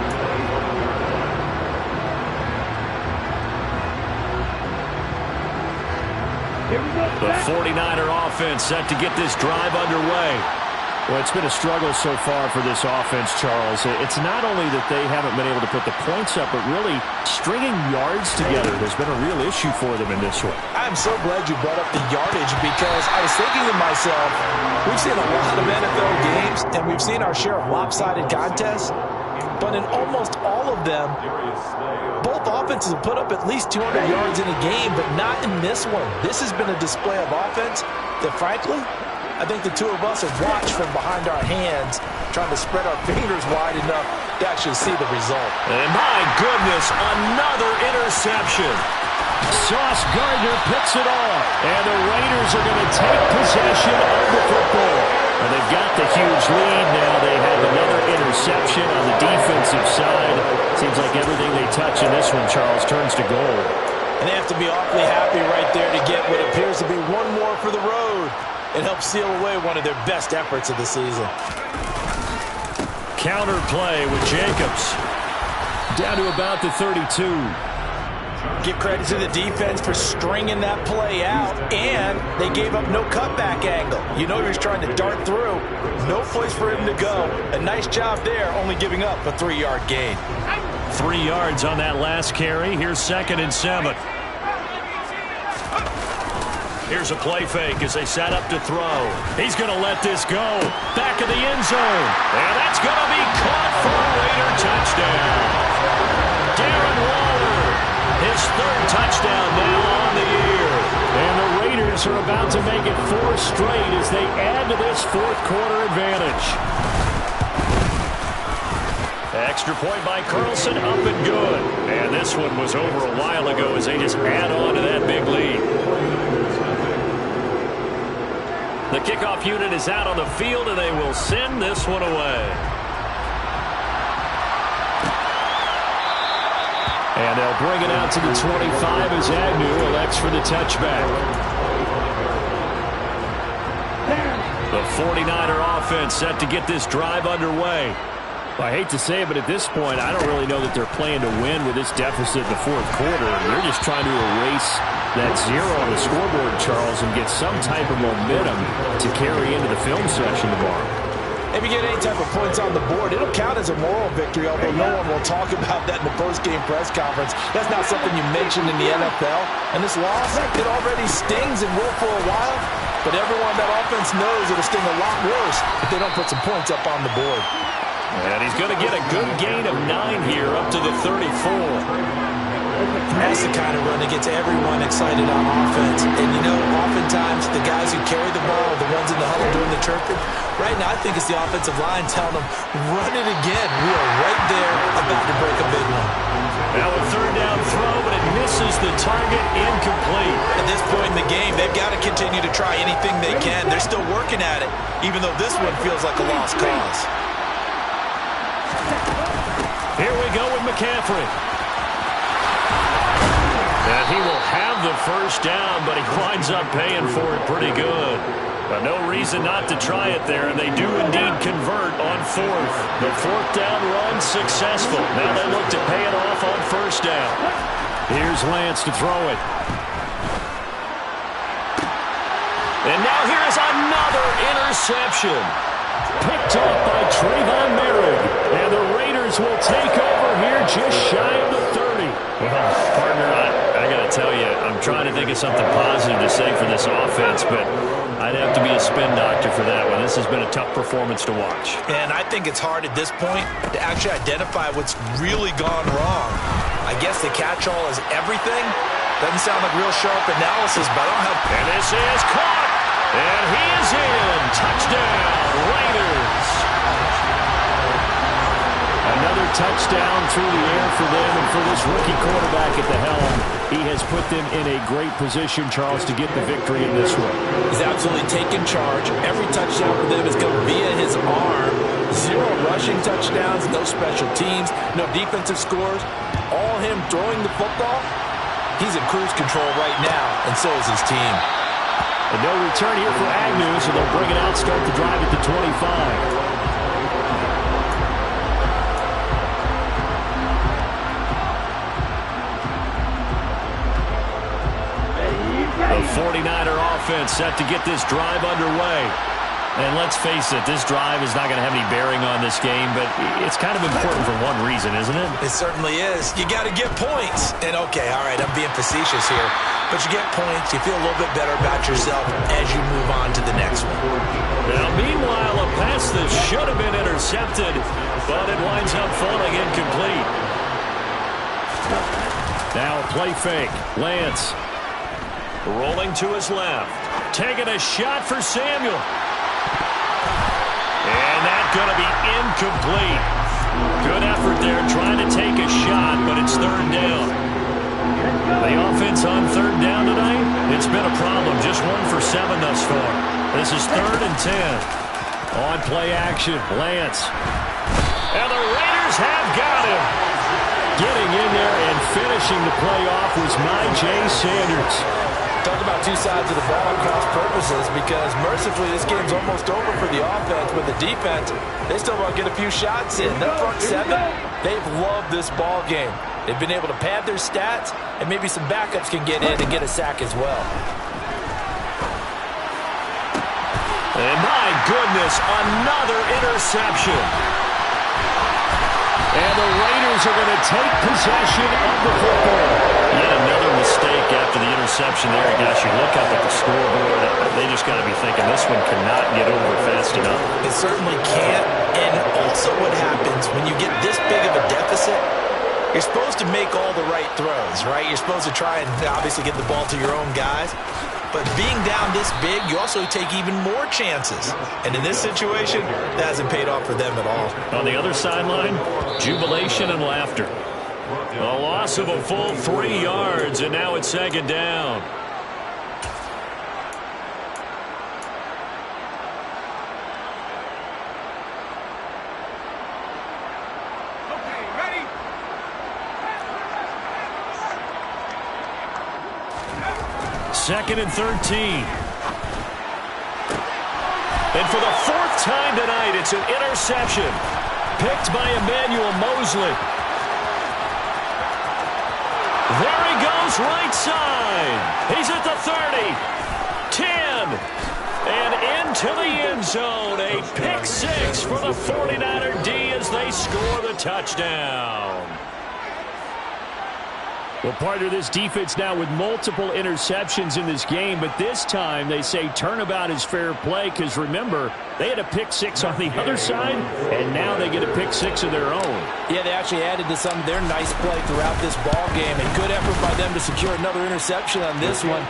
The 49er offense set to get this drive underway. Well, it's been a struggle so far for this offense, Charles. It's not only that they haven't been able to put the points up, but really stringing yards together has been a real issue for them in this one. I'm so glad you brought up the yardage because I was thinking to myself, we've seen a lot of NFL games and we've seen our share of lopsided contests, but in almost all of them, both offenses have put up at least 200 yards in a game, but not in this one. This has been a display of offense that, frankly, I think the two of us have watched from behind our hands, trying to spread our fingers wide enough to actually see the result. And my goodness, another interception. Sauce Gardner picks it off, and the Raiders are going to take possession of the football. And they've got the huge lead now. They have another interception on the defensive side. Seems like everything they touch in this one, Charles, turns to gold. And they have to be awfully happy right there to get what appears to be one more for the road and help seal away one of their best efforts of the season. Counter play with Jacobs. Down to about the 32. Give credit to the defense for stringing that play out, and they gave up no cutback angle. You know he was trying to dart through. No place for him to go. A nice job there, only giving up a 3-yard gain. 3 yards on that last carry. Here's 2nd and 7. Here's a play fake as they set up to throw. He's going to let this go. Back of the end zone. And that's going to be caught for a Raider touchdown. Darren Waller, his 3rd touchdown now on the year. And the Raiders are about to make it 4 straight as they add to this fourth quarter advantage. Extra point by Carlson, up and good. And this one was over a while ago as they just add on to that big lead. The kickoff unit is out on the field, and they will send this one away. And they'll bring it out to the 25 as Agnew elects for the touchback. The 49er offense set to get this drive underway. Well, I hate to say it, but at this point, I don't really know that they're playing to win with this deficit in the fourth quarter. They're just trying to erase that 0 on the scoreboard, Charles, and get some type of momentum to carry into the film session tomorrow. If you get any type of points on the board, it'll count as a moral victory, although no one will talk about that in the post-game press conference. That's not something you mentioned in the NFL. And this loss, it already stings and will for a while, but everyone on that offense knows it'll sting a lot worse if they don't put some points up on the board. And he's going to get a good gain of 9 here up to the 34. That's the kind of run that gets everyone excited on offense. And, you know, oftentimes the guys who carry the ball are the ones in the huddle doing the chirping. Right now, I think it's the offensive line telling them, run it again. We are right there about to break a big one. Now a third down throw, but it misses the target, incomplete. At this point in the game, they've got to continue to try anything they can. They're still working at it, even though this one feels like a lost cause. Here we go with McCaffrey. And he will have the first down, but he winds up paying for it pretty good. But no reason not to try it there, and they do indeed convert on fourth. The fourth down run successful. Now they look to pay it off on first down. Here's Lance to throw it. And now here is another interception. Picked up by Trayvon Merrick. And the Raiders will take over here just shy of the 30. Well, partner, I got to tell you, I'm trying to think of something positive to say for this offense, but I'd have to be a spin doctor for that one. This has been a tough performance to watch. And I think it's hard at this point to actually identify what's really gone wrong. I guess the catch-all is everything. Doesn't sound like real sharp analysis, but I don't have... And this is caught. And he is in. Touchdown, Raiders. Another touchdown through the air for them, and for this rookie quarterback at the helm, he has put them in a great position, Charles, to get the victory in this one. He's absolutely taken charge. Every touchdown for them is going via his arm. 0 rushing touchdowns, no special teams, no defensive scores. All him throwing the football. He's in cruise control right now, and so is his team. And no return here for Agnew, so they'll bring it out, start the drive at the 25. The 49er offense set to get this drive underway. And let's face it, this drive is not going to have any bearing on this game, but it's kind of important for one reason, isn't it? It certainly is. You got to get points. And, okay, all right, I'm being facetious here. But you get points, you feel a little bit better about yourself as you move on to the next one. Now, meanwhile, a pass that should have been intercepted, but it winds up falling incomplete. Now a play fake. Lance. Rolling to his left. Taking a shot for Samuel. And that's going to be incomplete. Good effort there trying to take a shot, but it's third down. The offense on third down tonight, it's been a problem. Just 1 for 7 thus far. This is 3rd and 10. On play action, Lance. And the Raiders have got him. Getting in there and finishing the play off was Myjai Sanders. Talk about two sides of the ball at cross purposes, because mercifully this game's almost over for the offense, but the defense, they still want to get a few shots in. That front 7, they've loved this ball game. They've been able to pad their stats, and maybe some backups can get in and get a sack as well. And my goodness, another interception. And the Raiders are going to take possession of the football. Yet another mistake after the interception there. Gosh, you look up at the scoreboard, they just got to be thinking this one cannot get over fast enough. It certainly can't. And also what happens when you get this big of a deficit, you're supposed to make all the right throws, right? You're supposed to try and obviously get the ball to your own guys. But being down this big, you also take even more chances. And in this situation, that hasn't paid off for them at all. On the other sideline, jubilation and laughter. A loss of a full 3 yards, and now it's 2nd down. Okay, ready? 2nd and 13. And for the 4th time tonight, it's an interception. Picked by Emmanuel Mosley. There he goes, right side. He's at the 30, 10, And into the end zone. A pick six for the 49er D as they score the touchdown. Well, part of this defense now with multiple interceptions in this game, but this time they say turnabout is fair play because, remember, they had a pick six on the other side, and now they get a pick six of their own. Yeah, they actually added to some of their nice play throughout this ball game. A good effort by them to secure another interception on this one.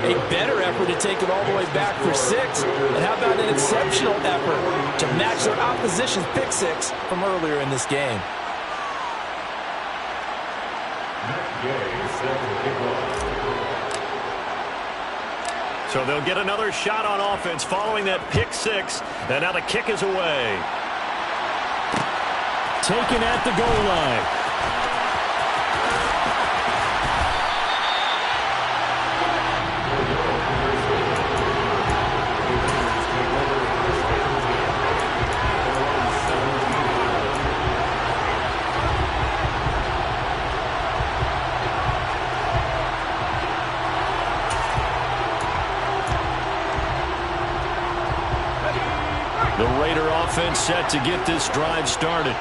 A better effort to take it all the way back for 6. And how about an exceptional effort to match their opposition's pick six from earlier in this game? So they'll get another shot on offense following that pick six. And now the kick is away. Taken at the goal line. The Raider offense set to get this drive started.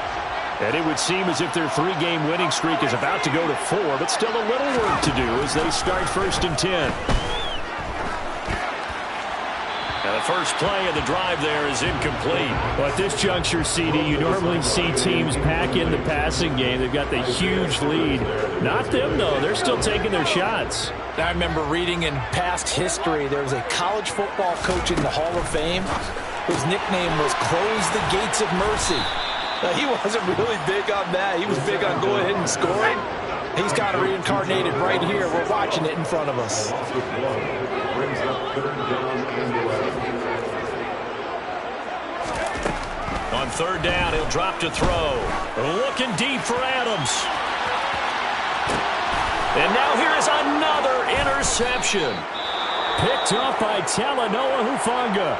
And it would seem as if their 3-game winning streak is about to go to 4, but still a little work to do as they start 1st and 10. And the first play of the drive there is incomplete. Well, at this juncture, CD, you normally see teams pack in the passing game. They've got the huge lead. Not them, though. They're still taking their shots. I remember reading in past history, there was a college football coach in the Hall of Fame whose nickname was Close the Gates of Mercy. Now, he wasn't really big on that. He was big on go ahead and scoring. He's kind of reincarnated right here. We're watching it in front of us. On 3rd down, he'll drop to throw. Looking deep for Adams. And now here is another interception. Picked off by Talanoa Hufanga.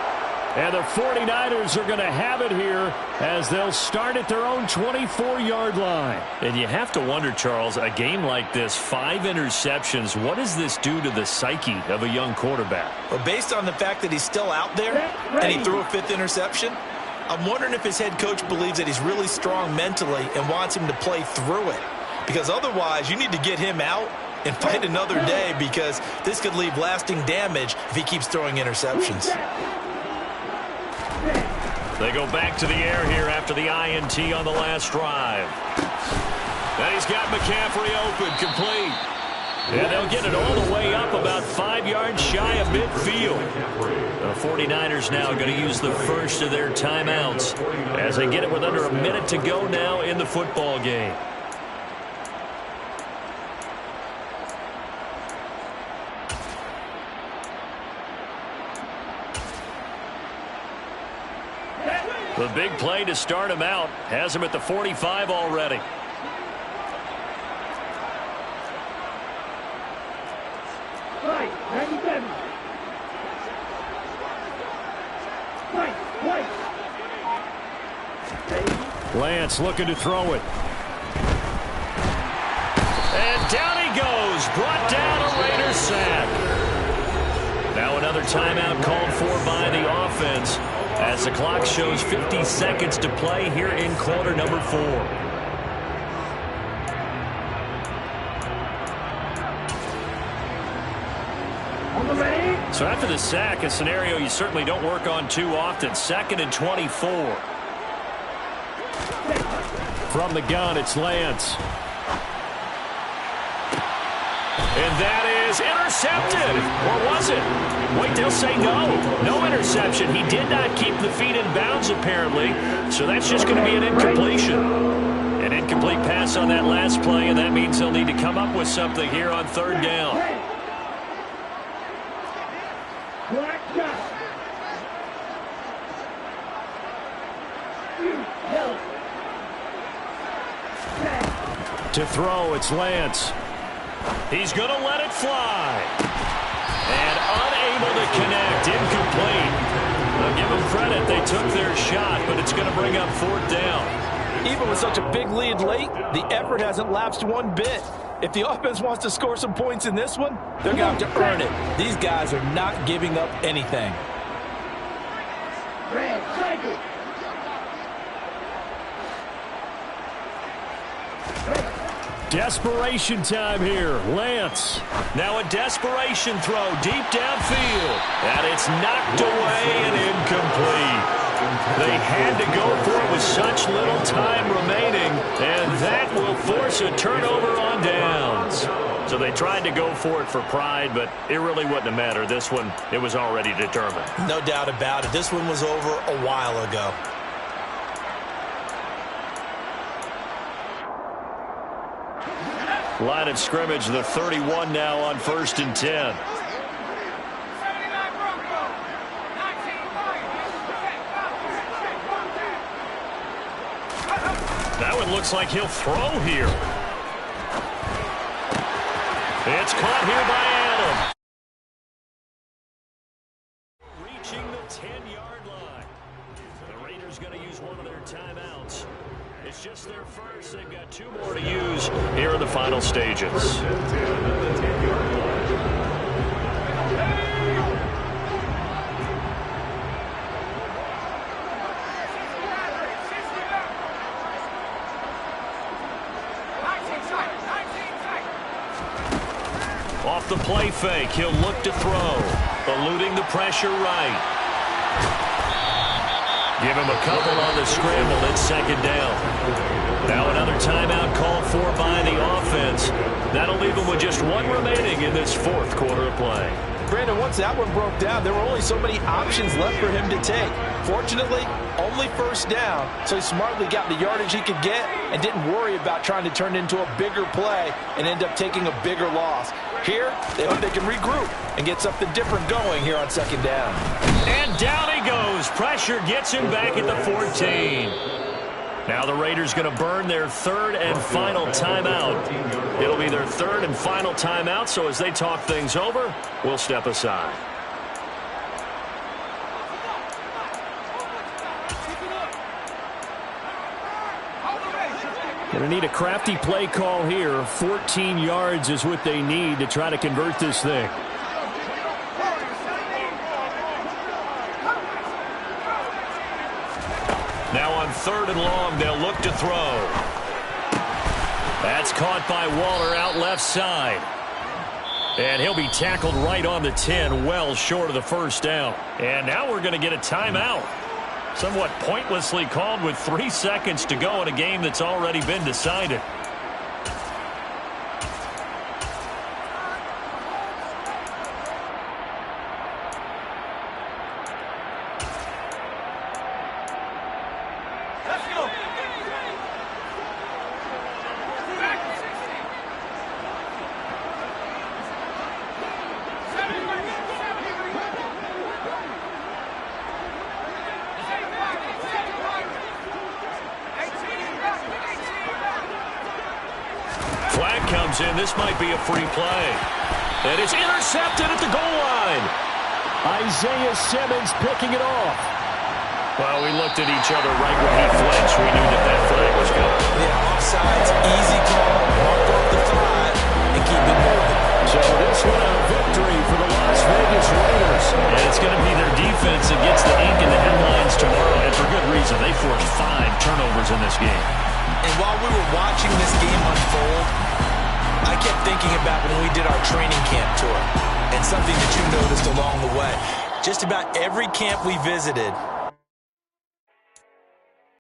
And the 49ers are going to have it here as they'll start at their own 24-yard line. And you have to wonder, Charles, a game like this, 5 interceptions, what does this do to the psyche of a young quarterback? Well, based on the fact that he's still out there and he threw a 5th interception, I'm wondering if his head coach believes that he's really strong mentally and wants him to play through it. Because otherwise, you need to get him out and fight another day, because this could leave lasting damage if he keeps throwing interceptions. They go back to the air here after the INT on the last drive. And he's got McCaffrey open, complete. And they'll get it all the way up about 5 yards shy of midfield. The 49ers now going to use the first of their timeouts as they get it with under a minute to go now in the football game. The big play to start him out has him at the 45 already. Lance looking to throw it. And down he goes. Brought down a Raider sack. Now another timeout called for by the offense as the clock shows 50 seconds to play here in quarter number 4. So after the sack, a scenario you certainly don't work on too often. 2nd and 24. From the gun, it's Lance. And that is intercepted. Or was it? Wait, they'll say no. No interception. He did not keep the feet in bounds, apparently. So that's just going to be an incompletion. An incomplete pass on that last play, and that means they'll need to come up with something here on 3rd down. To throw, it's Lance. He's going to let it fly. And unable to connect. Incomplete. I'll give them credit. They took their shot, but it's going to bring up 4th down. Even with such a big lead late, the effort hasn't lapsed one bit. If the offense wants to score some points in this one, they're going to have to earn it. These guys are not giving up anything. Desperation time here. Lance. Now a desperation throw deep downfield. And it's knocked away and incomplete. They had to go for it with such little time remaining, and that will force a turnover on downs. So they tried to go for it for pride, but it really wouldn't have mattered. This one, it was already determined. No doubt about it. This one was over a while ago. Line of scrimmage, the 31 now on 1st and 10. That one looks like he'll throw here. It's caught here by Adams. Reaching the 10-yard line. The Raiders going to use one of their timeouts. It's just their first. They've got 2 more to use here in the final stages. Off the play fake, he'll look to throw. Eluding the pressure right. Give him a couple on the scramble. It's 2nd down. Now another timeout called for by the offense. That'll leave him with just 1 remaining in this 4th quarter of play. Brandon, once that one broke down, there were only so many options left for him to take. Fortunately, only 1st down, so he smartly got the yardage he could get and didn't worry about trying to turn it into a bigger play and end up taking a bigger loss. Here, they hope they can regroup and get something different going here on 2nd down. And down he goes. Pressure gets him back at the 14. Now the Raiders going to burn their 3rd and final timeout. It'll be their 3rd and final timeout, so as they talk things over, we'll step aside. Going to need a crafty play call here. 14 yards is what they need to try to convert this thing. Now on 3rd and long, they'll look to throw. That's caught by Waller out left side. And he'll be tackled right on the 10, well short of the 1st down. And now we're going to get a timeout. Somewhat pointlessly called with 3 seconds to go in a game that's already been decided. Flag comes in. This might be a free play. And it's intercepted at the goal line. Isaiah Simmons picking it off. Well, we looked at each other right when he flinched. We knew that that flag was coming. Yeah, offsides, easy call, mark off the 5, and keep it moving. So this one a victory for the Las Vegas Raiders. And it's going to be their defense that gets the ink in the headlines tomorrow, and for good reason. They forced 5 turnovers in this game. And while we were watching this game unfold, I kept thinking about when we did our training camp tour and something that you noticed along the way. Just about every camp we visited,